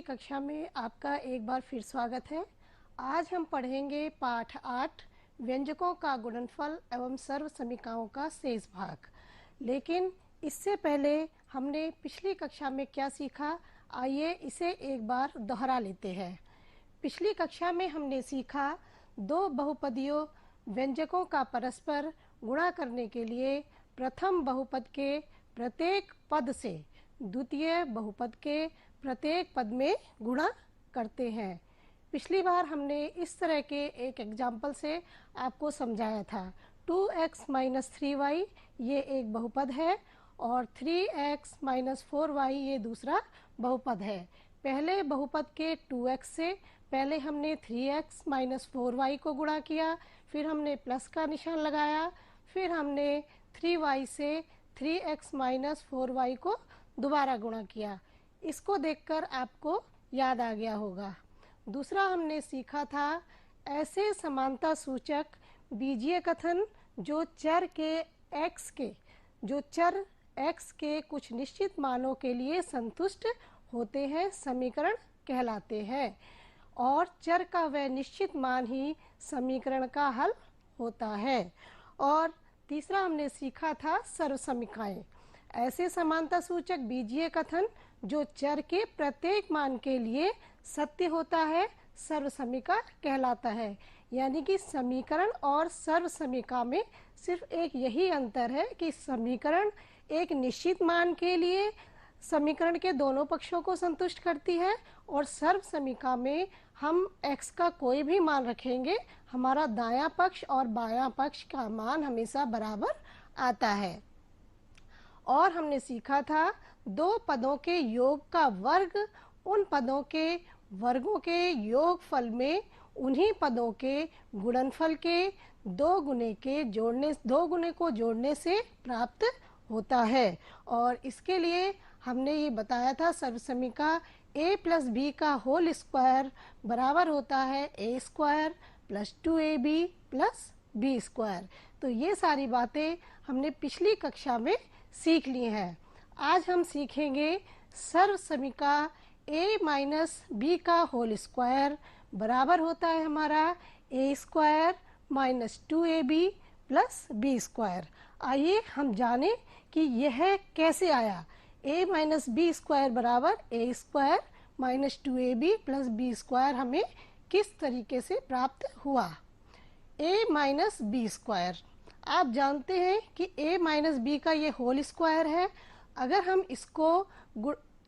पिछली कक्षा में आपका एक बार फिर स्वागत है। आज हम पढ़ेंगे पाठ 8 व्यंजकों का गुणनफल एवं सर्व समीकरणों का शेष भाग। लेकिन इससे पहले हमने पिछली कक्षा में क्या सीखा, आइए इसे एक बार दोहरा लेते हैं। पिछली कक्षा में हमने सीखा दो बहुपदियों व्यंजकों का परस्पर गुणा करने के लिए प्रथम बहुपद के प्रत्येक पद से द्वितीय बहुपद के प्रत्येक पद में गुणा करते हैं। पिछली बार हमने इस तरह के एक एग्जाम्पल से आपको समझाया था। 2x - 3y ये एक बहुपद है और 3x - 4y ये दूसरा बहुपद है। पहले बहुपद के 2x से पहले हमने 3x - 4y को गुणा किया, फिर हमने प्लस का निशान लगाया, फिर हमने 3y से 3x - 4y को दोबारा गुणा किया। इसको देखकर आपको याद आ गया होगा। दूसरा हमने सीखा था ऐसे समानता सूचक बीजीय कथन जो चर x के कुछ निश्चित मानों के लिए संतुष्ट होते हैं समीकरण कहलाते हैं, और चर का वह निश्चित मान ही समीकरण का हल होता है। और तीसरा हमने सीखा था सर्व समीकरण, ऐसे समानता सूचक बीजीय कथन जो चर के प्रत्येक मान के लिए सत्य होता है सर्व समीकरण कहलाता है। यानी कि समीकरण और सर्व समीकरण में सिर्फ एक यही अंतर है कि समीकरण एक निश्चित मान के लिए समीकरण के दोनों पक्षों को संतुष्ट करती है, और सर्व समीकरण में हम x का कोई भी मान रखेंगे, हमारा दायां पक्ष और बायां पक्ष का मान हमेशा बराबर आता है। और हमने सीखा था दो पदों के योग का वर्ग उन पदों के वर्गों के योगफल में उन्हीं पदों के गुणनफल के दो गुने को जोड़ने से प्राप्त होता है। और इसके लिए हमने ये बताया था सर्व समीकरण a + b का होल स्क्वायर बराबर होता है a² + 2ab + b²। तो ये सारी बातें हमने पिछली कक्षा में सीख ली हैं। आज हम सीखेंगे सर्व समीकरण a - b का होल स्क्वायर बराबर होता है हमारा a² - 2ab + b²। आइए हम जानें कि यह कैसे आया। a - b² बराबर a² - 2ab + b² हमें किस तरीके से प्राप्त हुआ। a - b², आप जानते हैं कि a - b का ये होल स्क्वायर है। अगर हम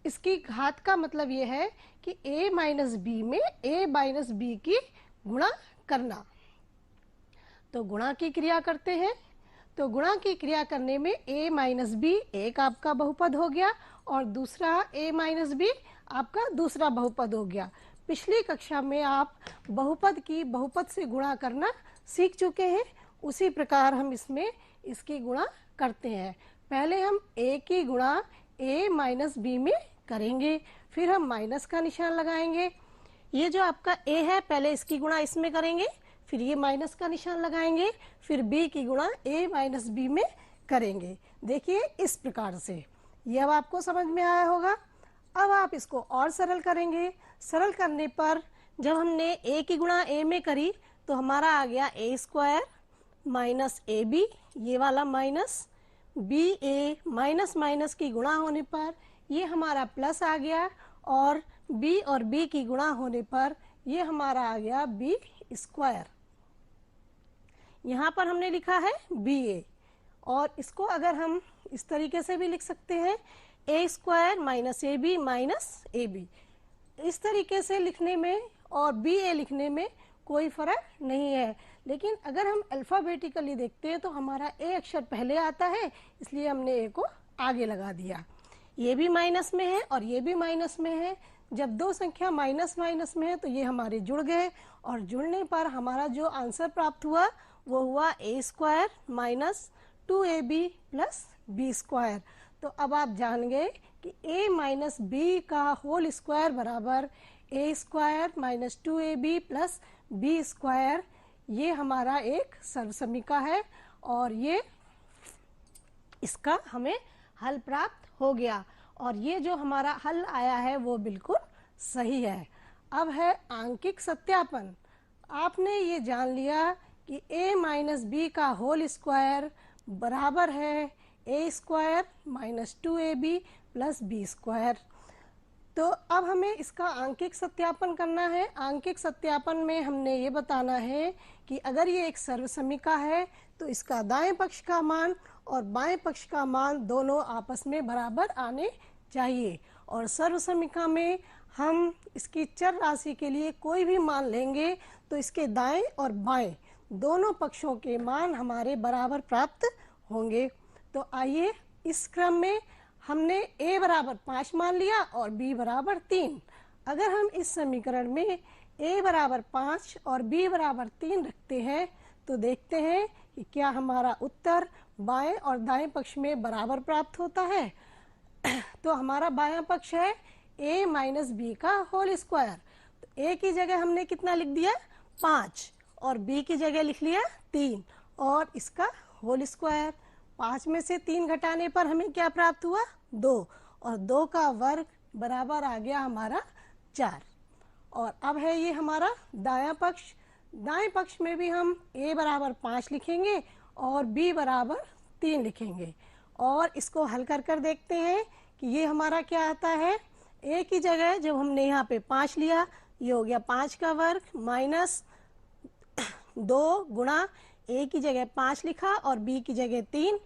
इसकी घात का मतलब ये है कि a - b में a - b की गुणा करना। तो गुणा की क्रिया करते हैं। तो गुणा की क्रिया करने में a - b एक आपका बहुपद हो गया और दूसरा a - b आपका दूसरा बहुपद हो गया। पिछली कक्षा में आप बहुपद से गुणा करना सीख चुके हैं। उसी प्रकार हम इसकी गुणा करते हैं। पहले हम a की गुणा a - b में करेंगे, फिर हम माइनस का निशान लगाएंगे। ये जो आपका a है पहले इसकी गुणा इसमें करेंगे, फिर ये माइनस का निशान लगाएंगे, फिर b की गुणा a - b में करेंगे। देखिए इस प्रकार से ये अब आपको समझ में आया होगा। अब आप इसको और सरल करेंगे। सरल करने पर जब हमने a की गुणा a में करी तो हमारा आ गया a² - ab, ये वाला माइनस ba माइनस की गुणा होने पर ये हमारा प्लस आ गया, और b और b की गुणा होने पर ये हमारा आ गया b²। यहाँ पर हमने लिखा है ba, और इसको अगर हम इस तरीके से भी लिख सकते हैं a² - ab - ab। इस तरीके से लिखने में और ba लिखने में कोई फर्क नहीं है। लेकिन अगर हम अल्फ़ाबेटिकली देखते हैं तो हमारा a अक्षर पहले आता है, इसलिए हमने a को आगे लगा दिया। ये भी माइनस में है और ये भी माइनस में है। जब दो संख्या माइनस में है तो ये हमारे जुड़ गए, और जुड़ने पर हमारा जो आंसर प्राप्त हुआ वो हुआ a² - 2ab + b²। तो अब आप जान गए कि a - b का होल स्क्वायर बराबर a² - 2ab + b²। ये हमारा एक सर्व समीकरण है और ये इसका हमें हल प्राप्त हो गया, और ये जो हमारा हल आया है वो बिल्कुल सही है। अब है आंकिक सत्यापन। आपने ये जान लिया कि a माइनस बी का होल स्क्वायर बराबर है a square minus 2ab plus B square. तो अब हमें इसका आंकिक सत्यापन करना है। आंकिक सत्यापन में हमने ये बताना है कि अगर ये एक सर्वसमीका है तो इसका दाएं पक्ष का मान और बाएं पक्ष का मान दोनों आपस में बराबर आने चाहिए। और सर्वसमीका में हम इसकी चर राशि के लिए कोई भी मान लेंगे तो इसके दाएं और बाएं दोनों पक्षों के मान हमारे बराबर प्राप्त होंगे। तो आइए इस क्रम में हमने a बराबर 5 मान लिया और b बराबर 3। अगर हम इस समीकरण में a बराबर 5 और b बराबर 3 रखते हैं तो देखते हैं कि क्या हमारा उत्तर बाएं और दाएं पक्ष में बराबर प्राप्त होता है। तो हमारा बायां पक्ष है a माइनस बी का होल स्क्वायर। तो a की जगह हमने कितना लिख दिया 5 और b की जगह लिख लिया 3 और इसका होल स्क्वायर। 5 में से 3 घटाने पर हमें क्या प्राप्त हुआ 2 और 2 का वर्ग बराबर आ गया हमारा 4। और अब है ये हमारा दायां पक्ष। दाएं पक्ष में भी हम a बराबर 5 लिखेंगे और b बराबर 3 लिखेंगे और इसको हल कर कर देखते हैं कि ये हमारा क्या आता है। a की जगह जब हमने यहाँ पे 5 लिया ये हो गया 5 का वर्ग माइनस 2 गुणा a की जगह 5 लिखा और b की जगह 3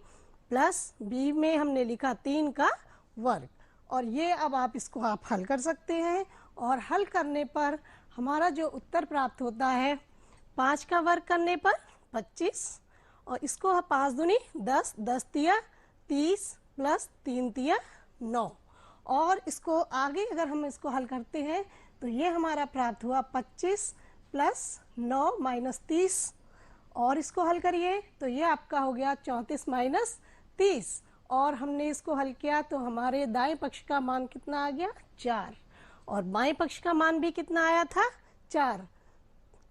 प्लस b में हमने लिखा 3 का वर्ग। और ये अब आप इसको आप हल कर सकते हैं और हल करने पर हमारा जो उत्तर प्राप्त होता है 5 का वर्ग करने पर 25 और इसको 5 दूनी 10, 10 तिया 30 प्लस 3 तिया 9। और इसको आगे अगर हम इसको हल करते हैं तो ये हमारा प्राप्त हुआ 25 प्लस 9 माइनस 30 और इसको हल करिए तो ये आपका हो गया 34 माइनस 30 और हमने इसको हल किया तो हमारे दाएं पक्ष का मान कितना आ गया 4 और बाएं पक्ष का मान भी कितना आया था 4।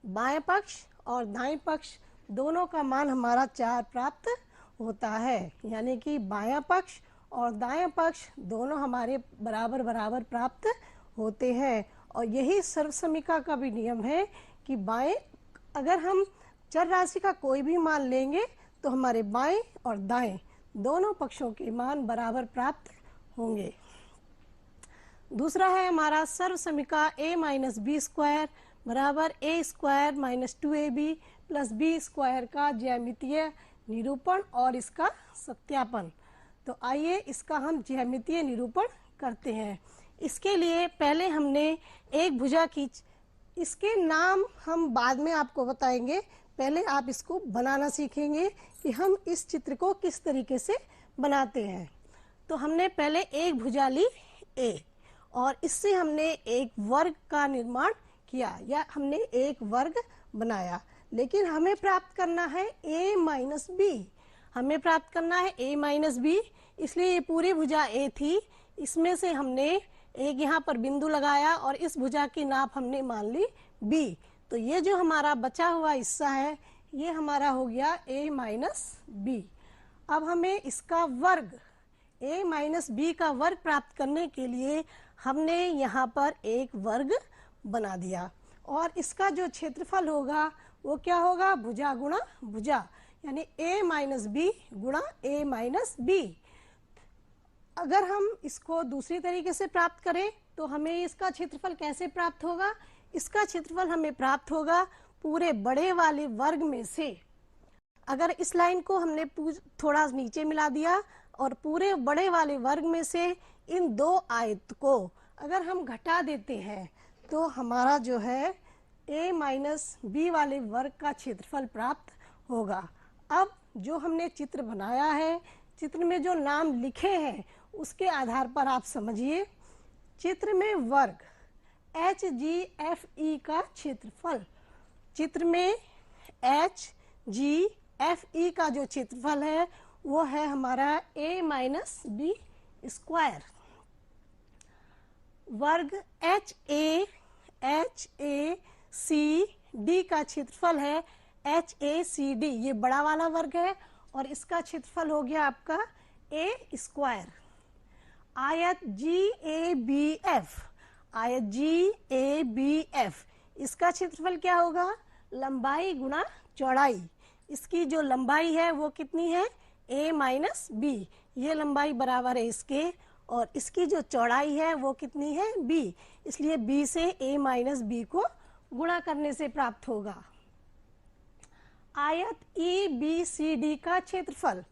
बाएं पक्ष और दाएं पक्ष दोनों का मान हमारा 4 प्राप्त होता है। यानी कि बायां पक्ष और दायां पक्ष दोनों हमारे बराबर बराबर प्राप्त होते हैं। और यही सर्वसमीका का भी नियम है कि बाएं अगर हम चर राशि का कोई भी मान लेंगे तो हमारे बाएं और दाएं दोनों पक्षों के मान बराबर प्राप्त होंगे। दूसरा है हमारा सर्वसमीका a माइनस बी स्क्वायर बराबर a square minus 2ab plus B square का ज्यामितीय निरूपण और इसका सत्यापन। तो आइए इसका हम ज्यामितीय निरूपण करते हैं। इसके लिए पहले हमने एक भुजा की, इसके नाम हम बाद में आपको बताएंगे, पहले आप इसको बनाना सीखेंगे कि हम इस चित्र को किस तरीके से बनाते हैं। तो हमने पहले एक भुजा ली a और इससे हमने एक वर्ग का निर्माण किया या हमने एक वर्ग बनाया, लेकिन हमें प्राप्त करना है a माइनस बी। हमें प्राप्त करना है a माइनस बी, इसलिए ये पूरी भुजा a थी, इसमें से हमने एक यहाँ पर बिंदु लगाया और इस भुजा की नाप हमने मान ली b। तो ये जो हमारा बचा हुआ हिस्सा है ये हमारा हो गया a माइनस बी। अब हमें इसका वर्ग a माइनस बी का वर्ग प्राप्त करने के लिए हमने यहाँ पर एक वर्ग बना दिया और इसका जो क्षेत्रफल होगा वो क्या होगा भुजा गुणा भुजा, यानी a माइनस बी गुणा a माइनस बी। अगर हम इसको दूसरी तरीके से प्राप्त करें तो हमें इसका क्षेत्रफल कैसे प्राप्त होगा। इसका क्षेत्रफल हमें प्राप्त होगा पूरे बड़े वाले वर्ग में से, अगर इस लाइन को हमने थोड़ा नीचे मिला दिया और पूरे बड़े वाले वर्ग में से इन दो आयत को अगर हम घटा देते हैं तो हमारा जो है a माइनस बी वाले वर्ग का क्षेत्रफल प्राप्त होगा। अब जो हमने चित्र बनाया है, चित्र में जो नाम लिखे हैं उसके आधार पर आप समझिए। चित्र में वर्ग HGFE का क्षेत्रफल, चित्र में HGFE का जो क्षेत्रफल है वो है हमारा a माइनस बी स्क्वायर। वर्ग HACD का क्षेत्रफल है HACD, ये बड़ा वाला वर्ग है और इसका क्षेत्रफल हो गया आपका a स्क्वायर। आयत GABF, आयत जी ए बी एफ, इसका क्षेत्रफल क्या होगा? लंबाई गुणा चौड़ाई। इसकी जो लंबाई है वो कितनी है? a माइनस बी, ये लंबाई बराबर है इसके, और इसकी जो चौड़ाई है वो कितनी है? b, इसलिए b से a माइनस बी को गुणा करने से प्राप्त होगा। आयत ई बी सी डी का क्षेत्रफल,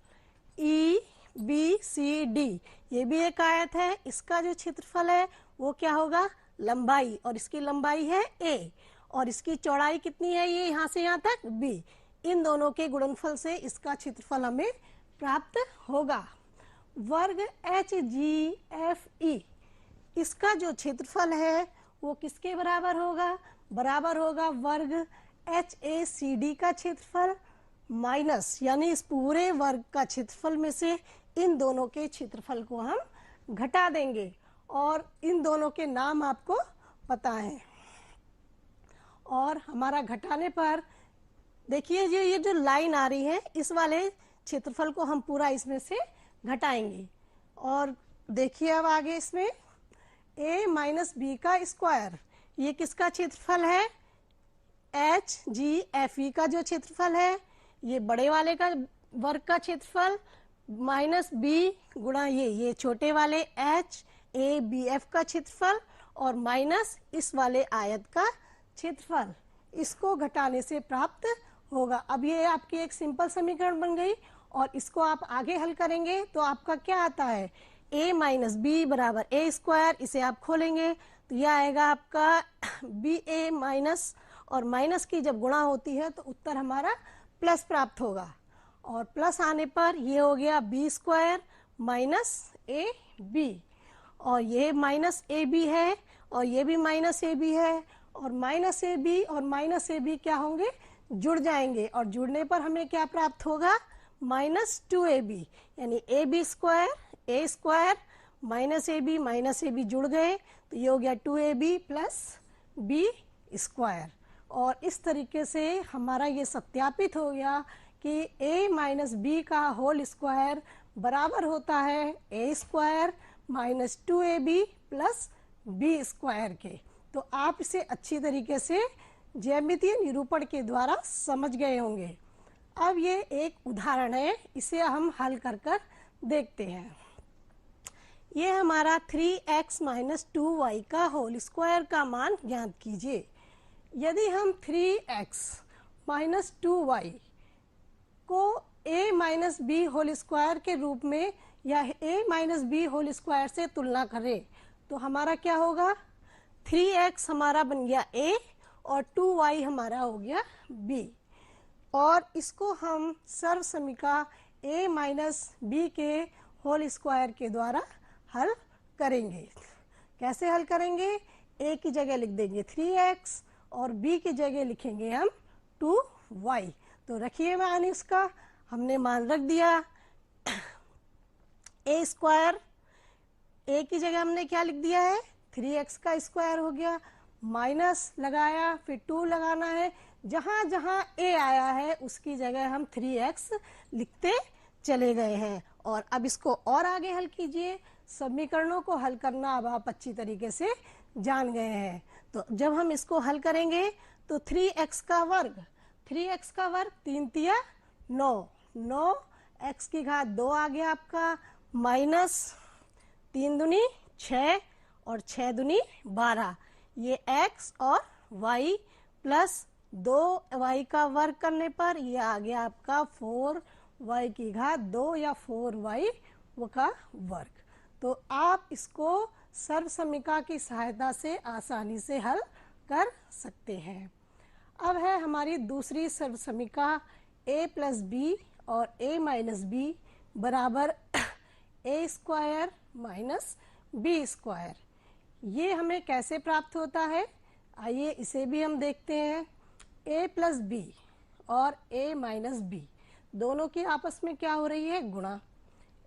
ई बी सी डी ये भी एक आयत है, इसका जो क्षेत्रफल है वो क्या होगा? लंबाई, और इसकी लंबाई है a, और इसकी चौड़ाई कितनी है? ये यहाँ से यहाँ तक b, इन दोनों के गुणनफल से इसका क्षेत्रफल हमें प्राप्त होगा। वर्ग एच जी एफ ई, इसका जो क्षेत्रफल है वो किसके बराबर होगा? बराबर होगा वर्ग एच ए सी डी का क्षेत्रफल माइनस, यानी इस पूरे वर्ग का क्षेत्रफल में से इन दोनों के क्षेत्रफल को हम घटा देंगे, और इन दोनों के नाम आपको पता है। और हमारा घटाने पर देखिए ये जो लाइन आ रही है, इस वाले क्षेत्रफल को हम पूरा इसमें से घटाएंगे। और देखिए अब आगे इसमें a माइनस बी का स्क्वायर, ये किसका क्षेत्रफल है? एच जी एफ ई का जो क्षेत्रफल है, ये बड़े वाले का वर्ग का क्षेत्रफल माइनस बी गुणा ये छोटे वाले एच ए बी एफ का क्षेत्रफल, और माइनस इस वाले आयत का क्षेत्रफल, इसको घटाने से प्राप्त होगा। अब ये आपकी एक सिंपल समीकरण बन गई, और इसको आप आगे हल करेंगे तो आपका क्या आता है? a माइनस बी बराबर a स्क्वायर, इसे आप खोलेंगे तो यह आएगा आपका बी ए माइनस, और माइनस की जब गुणा होती है तो उत्तर हमारा प्लस प्राप्त होगा, और प्लस आने पर ये हो गया B square minus A B, और ये माइनस ए बी है, और ये भी माइनस ए बी है, और माइनस ए बी और माइनस ए बी क्या होंगे? जुड़ जाएंगे, और जुड़ने पर हमें क्या प्राप्त होगा? माइनस टू ए बी, यानी A B square minus A B जुड़ गए तो ये हो गया 2ab प्लस बी स्क्वायर। और इस तरीके से हमारा ये सत्यापित हो गया कि a माइनस बी का होल स्क्वायर बराबर होता है a square minus 2ab plus B square के। तो आप इसे अच्छी तरीके से ज्यामितीय निरूपण के द्वारा समझ गए होंगे। अब ये एक उदाहरण है, इसे हम हल कर देखते हैं। ये हमारा 3x माइनस 2y का होल स्क्वायर का मान ज्ञात कीजिए। यदि हम 3x माइनस 2y को a minus B whole square के रूप में या a minus B whole square से तुलना करें तो हमारा क्या होगा? 3x हमारा बन गया a और 2y हमारा हो गया b, और इसको हम सर्वसमीका a माइनस बी के होल स्क्वायर के द्वारा हल करेंगे। कैसे हल करेंगे? a की जगह लिख देंगे 3x और b की जगह लिखेंगे हम 2y। तो रखिए मान, इसका हमने मान रख दिया a स्क्वायर, a की जगह हमने क्या लिख दिया है? 3x का स्क्वायर हो गया, माइनस लगाया, फिर 2 लगाना है, जहाँ जहाँ a आया है उसकी जगह हम 3x लिखते चले गए हैं। और अब इसको और आगे हल कीजिए। समीकरणों को हल करना अब आप अच्छी तरीके से जान गए हैं। तो जब हम इसको हल करेंगे तो 3x का वर्ग 3 तिया 9 x की घात 2 आ गया आपका, माइनस 3 दूनी 6 और 6 दूनी 12, ये x और y प्लस 2y का वर्ग करने पर ये आ गया आपका 4y की घात 2 या 4y का वर्ग। तो आप इसको सर्वसमीका की सहायता से आसानी से हल कर सकते हैं। अब है हमारी दूसरी सर्वसमीका a प्लस बी और a माइनस बी बराबर a square minus B square. ये हमें कैसे प्राप्त होता है? आइए इसे भी हम देखते हैं। a प्लस बी और a माइनस बी दोनों की आपस में क्या हो रही है? गुणा।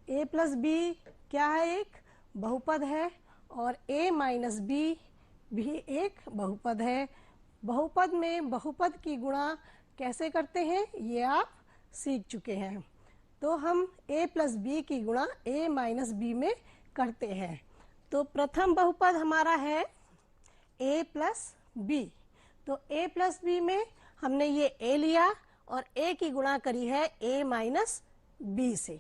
a प्लस बी क्या है? एक बहुपद है, और a माइनस बी भी एक बहुपद है। बहुपद में बहुपद की गुणा कैसे करते हैं ये आप सीख चुके हैं। तो हम a प्लस बी की गुणा a माइनस बी में करते हैं। तो प्रथम बहुपद हमारा है a प्लस बी। तो a प्लस बी में हमने ये a लिया और a की गुणा करी है a माइनस बी से।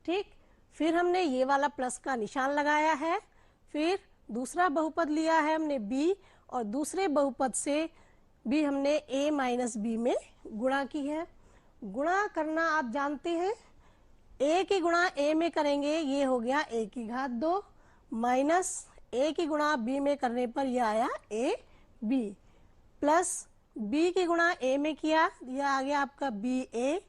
ठीक, फिर हमने ये वाला प्लस का निशान लगाया है। फिर दूसरा बहुपद लिया है हमने b और दूसरे बहुपद से भी हमने a माइनस बी में गुणा की है। गुणा करना आप जानते हैं, a की गुणा a में करेंगे ये हो गया a की घात 2 माइनस a की गुणा b में करने पर यह आया a b प्लस b की गुणा a में किया, यह आ गया आपका b a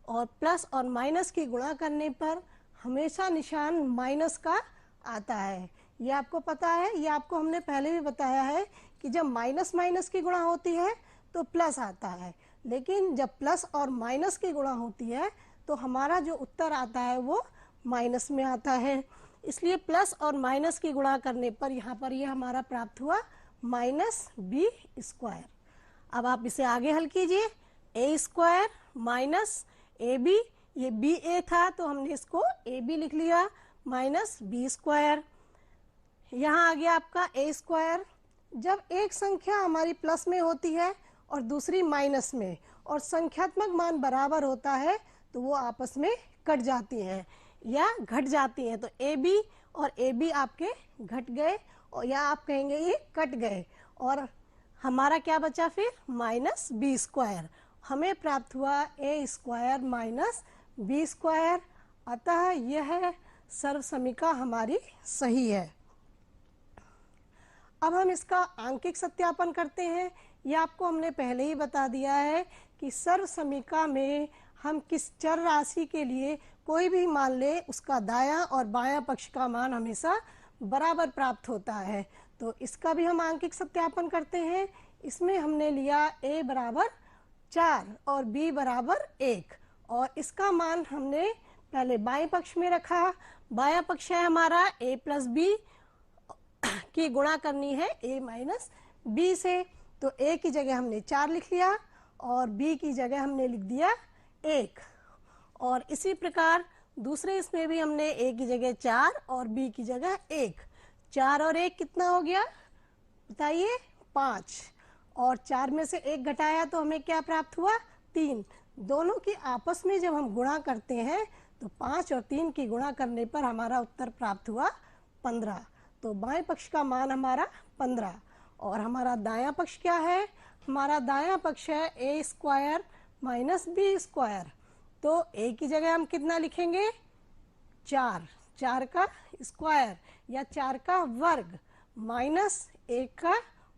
और प्लस और माइनस की गुणा करने पर हमेशा निशान माइनस का आता है। ये आपको पता है, ये आपको हमने पहले भी बताया है कि जब माइनस माइनस की गुणा होती है तो प्लस आता है, लेकिन जब प्लस और माइनस की गुणा होती है तो हमारा जो उत्तर आता है वो माइनस में आता है। इसलिए प्लस और माइनस की गुणा करने पर यहाँ पर ये हमारा प्राप्त हुआ माइनस बी स्क्वायर। अब आप इसे आगे हल कीजिए, ए स्क्वायर माइनस ए बी, ये बी ए था तो हमने इसको ए बी लिख लिया माइनस बी स्क्वायर। यहाँ आ गया आपका ए स्क्वायर। जब एक संख्या हमारी प्लस में होती है और दूसरी माइनस में और संख्यात्मक मान बराबर होता है तो वो आपस में कट जाती हैं या घट जाती हैं। तो ए बी और ए बी आपके घट गए और या आप कहेंगे ये कट गए और हमारा क्या बचा फिर माइनस बी स्क्वायर। हमें प्राप्त हुआ ए स्क्वायर माइनस बी स्क्वायर। अतः यह सर्वसमीका हमारी सही है। अब हम इसका आंकिक सत्यापन करते हैं। यह आपको हमने पहले ही बता दिया है कि सर्वसमीका में हम किस चर राशि के लिए कोई भी मान ले उसका दायां और बायां पक्ष का मान हमेशा बराबर प्राप्त होता है। तो इसका भी हम आंकिक सत्यापन करते हैं। इसमें हमने लिया a बराबर 4 और b बराबर 1 और इसका मान हमने पहले बाएं पक्ष में रखा। बायां पक्ष है हमारा a प्लस बी की गुणा करनी है a माइनस बी से। तो a की जगह हमने 4 लिख लिया और b की जगह हमने लिख दिया 1 और इसी प्रकार दूसरे इसमें भी हमने a की जगह 4 और b की जगह 1। 4 और 1 कितना हो गया बताइए 5 और 4 में से 1 घटाया तो हमें क्या प्राप्त हुआ 3। दोनों की आपस में जब हम गुणा करते हैं तो 5 और 3 की गुणा करने पर हमारा उत्तर प्राप्त हुआ 15। तो बाएं पक्ष का मान हमारा 15 और हमारा दायां पक्ष क्या है, हमारा दायां पक्ष है ए स्क्वायर माइनस बी स्क्वायर। तो ए की जगह हम कितना लिखेंगे 4, 4 का स्क्वायर या 4 का वर्ग माइनस 1 का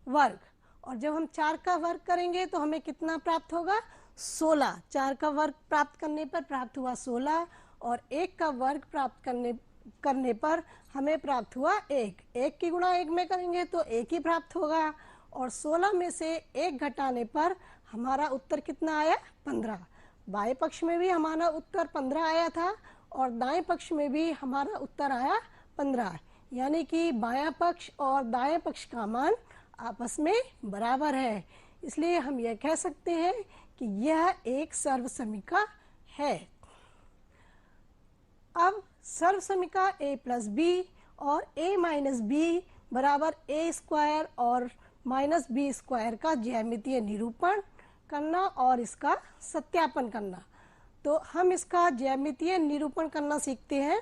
वर्ग और जब हम 4 का वर्ग करेंगे तो हमें कितना प्राप्त होगा 16। 4 का वर्ग प्राप्त करने पर प्राप्त हुआ 16 और 1 का वर्ग प्राप्त करने पर हमें प्राप्त हुआ 1। 1 की गुणा 1 में करेंगे तो 1 ही प्राप्त होगा और 16 में से 1 घटाने पर हमारा उत्तर कितना आया 15। बाएं पक्ष में भी हमारा उत्तर 15 आया था और दाएं पक्ष में भी हमारा उत्तर आया 15, यानी कि बायां पक्ष और दाएं पक्ष का मान आपस में बराबर है। इसलिए हम यह कह सकते हैं कि यह एक सर्वसमीका है। अब सर्वसमीका a प्लस बी और a माइनस बी बराबर a स्क्वायर और माइनस बी स्क्वायर का ज्यामितीय निरूपण करना और इसका सत्यापन करना। तो हम इसका ज्यामितीय निरूपण करना सीखते हैं।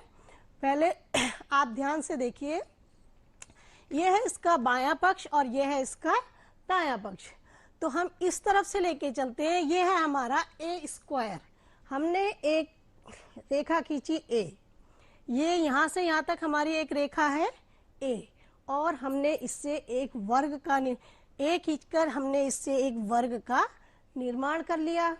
पहले आप ध्यान से देखिए, यह है इसका बायां पक्ष और यह है इसका दायां पक्ष। तो हम इस तरफ से लेके चलते हैं, यह है हमारा ए स्क्वायर। हमने एक रेखा खींची ए, ये यहाँ से यहाँ तक हमारी एक रेखा है ए और हमने इससे एक वर्ग का ए खींचकर हमने इससे एक वर्ग का निर्माण कर लिया।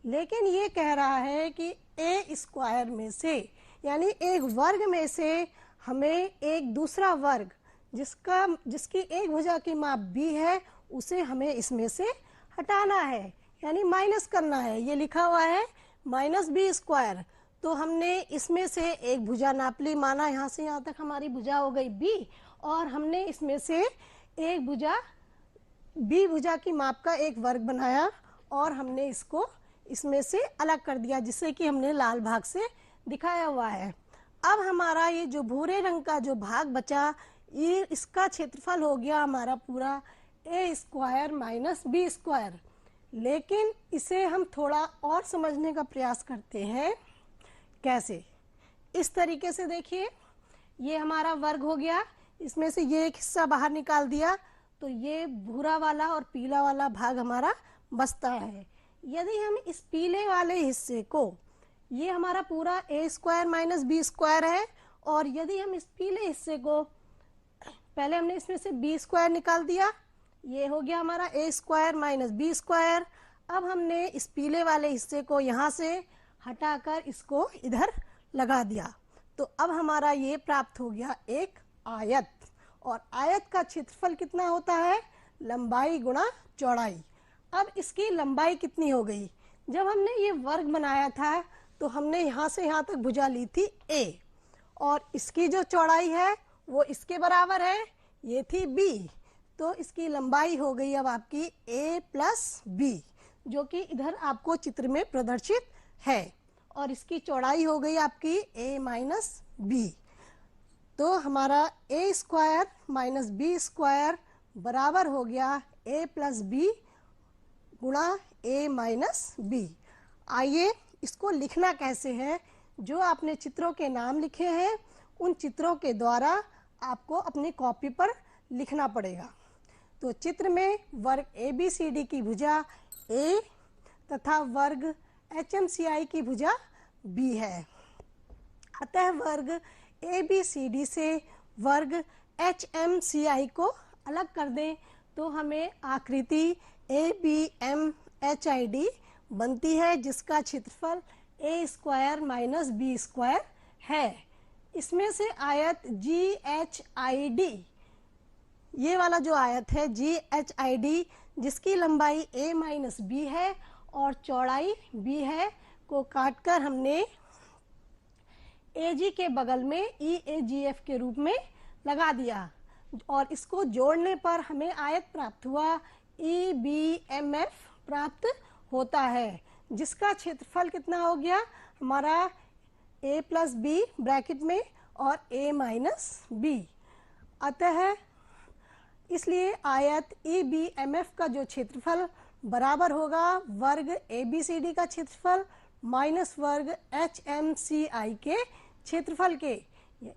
लेकिन ये कह रहा है कि ए स्क्वायर में से यानी एक वर्ग में से हमें एक दूसरा वर्ग जिसकी एक भुजा की माप b है उसे हमें इसमें से हटाना है यानी माइनस करना है। ये लिखा हुआ है माइनस बी स्क्वायर। तो हमने इसमें से एक भुजा नाप ली, माना यहाँ से यहाँ तक हमारी भुजा हो गई b और हमने इसमें से एक भुजा b भुजा की माप का एक वर्ग बनाया और हमने इसको इसमें से अलग कर दिया, जिससे कि हमने लाल भाग से दिखाया हुआ है। अब हमारा ये जो भूरे रंग का जो भाग बचा ये इसका क्षेत्रफल हो गया हमारा पूरा ए स्क्वायर माइनस बी स्क्वायर। लेकिन इसे हम थोड़ा और समझने का प्रयास करते हैं। कैसे? इस तरीके से देखिए, ये हमारा वर्ग हो गया, इसमें से ये एक हिस्सा बाहर निकाल दिया तो ये भूरा वाला और पीला वाला भाग हमारा बचता है। यदि हम इस पीले वाले हिस्से को, ये हमारा पूरा ए स्क्वायर माइनस बी स्क्वायर है, और यदि हम इस पीले हिस्से को, पहले हमने इसमें से बी स्क्वायर निकाल दिया, ये हो गया हमारा ए स्क्वायर माइनस बी स्क्वायर। अब हमने इस पीले वाले हिस्से को यहाँ से हटाकर इसको इधर लगा दिया, तो अब हमारा ये प्राप्त हो गया एक आयत। और आयत का क्षेत्रफल कितना होता है? लंबाई गुणा चौड़ाई। अब इसकी लंबाई कितनी हो गई? जब हमने ये वर्ग बनाया था तो हमने यहाँ से यहाँ तक भुजा ली थी a, और इसकी जो चौड़ाई है वो इसके बराबर है, ये थी b। तो इसकी लंबाई हो गई अब आपकी a प्लस b, जो कि इधर आपको चित्र में प्रदर्शित है, और इसकी चौड़ाई हो गई आपकी a माइनस b। तो हमारा ए स्क्वायर माइनस बी स्क्वायर बराबर हो गया a प्लस बी गुणा a माइनस बी। आइए इसको लिखना कैसे है? जो आपने चित्रों के नाम लिखे हैं उन चित्रों के द्वारा आपको अपनी कॉपी पर लिखना पड़ेगा। तो चित्र में वर्ग ए बी सी डी की भुजा a तथा वर्ग एच एम सी आई की भुजा b है। अतः वर्ग ए बी सी डी से वर्ग एच एम सी आई को अलग कर दें तो हमें आकृति A B M H I D बनती है, जिसका क्षेत्रफल A square minus B square है। इसमें से आयत जी एच आई डी, ये वाला जो आयत है जी एच आई डी, जिसकी लंबाई a माइनस बी है और चौड़ाई b है, को काटकर हमने AG के बगल में EAGF के रूप में लगा दिया, और इसको जोड़ने पर हमें आयत प्राप्त हुआ, EBMF प्राप्त होता है, जिसका क्षेत्रफल कितना हो गया हमारा a प्लस बी ब्रैकेट में और a माइनस बी। अतः इसलिए आयत EBMF का जो क्षेत्रफल बराबर होगा वर्ग ABCD का क्षेत्रफल माइनस वर्ग HMCI के क्षेत्रफल के।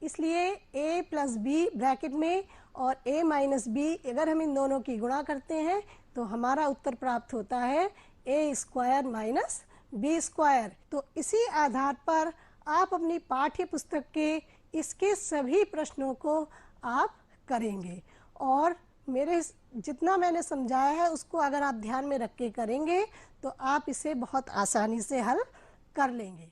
इसलिए a प्लस बी ब्रैकेट में और a माइनस बी, अगर हम इन दोनों की गुणा करते हैं तो हमारा उत्तर प्राप्त होता है a square minus B square. तो इसी आधार पर आप अपनी पाठ्य पुस्तक के इसके सभी प्रश्नों को आप करेंगे, और मेरे जितना मैंने समझाया है उसको अगर आप ध्यान में रख के करेंगे तो आप इसे बहुत आसानी से हल कर लेंगे।